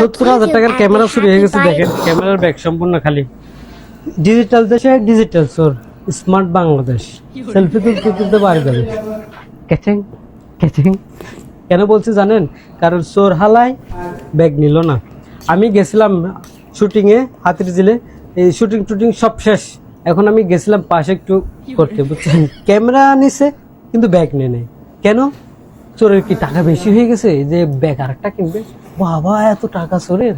70,000 টাকার ক্যামেরা চুরি হয়ে গেছে। দেখেন ক্যামেরার ব্যাগ সম্পূর্ণ খালি। ডিজিটাল দেশে ডিজিটাল চোর, স্মার্ট বাংলাদেশ। সেলফি তুলতে তুলতে বাড়ি যাবে। ক্যাচিং ক্যাচিং কেন বলছি জানেন? কারণ চোর হালায় ব্যাগ নিল না। আমি গেছিলাম শুটিংয়ে হাতিরঝিলে, এই শুটিং টুটিং সব শেষ। এখন আমি গেছিলাম পাশে একটু করতে, বুঝছেন? ক্যামেরা নিছে কিন্তু ব্যাগ নিয়ে নেই। কেন? চোরের কি টাকা বেশি হয়ে গেছে যে ব্যাগ আরেকটা কিনবে? বাবা এত টাকা চোরের,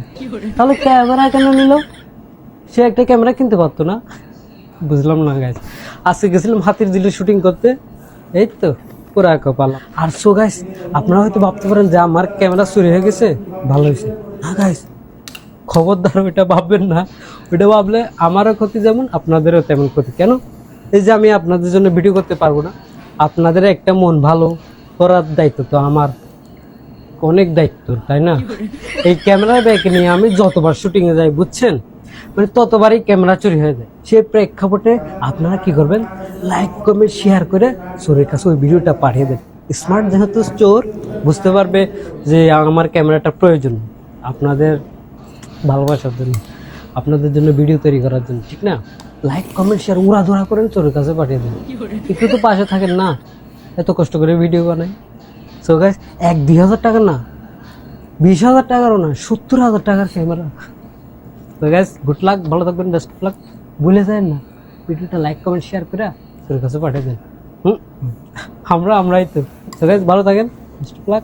তাহলে ক্যামেরা কেন নিল? সে একটা ক্যামেরা কিনতে পারতো না? বুঝলাম না গাইস। আজকে গেছিলাম হাতিরঝিলে শুটিং করতে, এই তো পুরা কপাল। আর সো গাইস, আপনারা হয়তো ভাবতে পারেন যে আমার ক্যামেরা চুরি হয়ে গেছে, ভালো হয়েছে না গাইস। খবরদার ওইটা ভাববেন না। ওইটা ভাবলে আমারও ক্ষতি যেমন আপনাদেরও তেমন ক্ষতি। কেন? এই যে আমি আপনাদের জন্য ভিডিও করতে পারবো না, আপনাদের একটা মন ভালো করার দায়িত্ব তো আমার, অনেক দায়িত্ব, তাই না? এই ক্যামেরা ব্যাগ নিয়ে আমি যতবার শুটিংয়ে যাই, বুঝছেন, মানে ততবারই ক্যামেরা চুরি হয়ে যায়। সেই প্রেক্ষাপটে আপনারা কি করবেন? লাইক কমেন্ট শেয়ার করে চোরের কাছে ওই ভিডিওটা পাঠিয়ে দেন। স্মার্ট যেহেতু চোর বুঝতে পারবে যে আমার ক্যামেরাটা প্রয়োজন আপনাদের ভালোবাসার জন্য, আপনাদের জন্য ভিডিও তৈরি করার জন্য, ঠিক না? লাইক কমেন্ট শেয়ার উড়াধুরা করেন, চোরের কাছে পাঠিয়ে দেন। একটু তো পাশে থাকেন না, এত কষ্ট করে ভিডিও বানাই। সো গাইস, 1-2 হাজার টাকা না, 20,000 টাকারও না, 70,000 টাকার ক্যামেরা। তো গাইস, গুড লাক, ভালো থাকবেন, বেস্ট অফ লাক। ভুলে যায় না ভিডিওটা লাইক কমেন্ট শেয়ার করে তোর কাছে পাঠিয়ে দেন। আমরাই তো। তো গাইস, ভালো থাকেন, বেস্ট অফ লাক।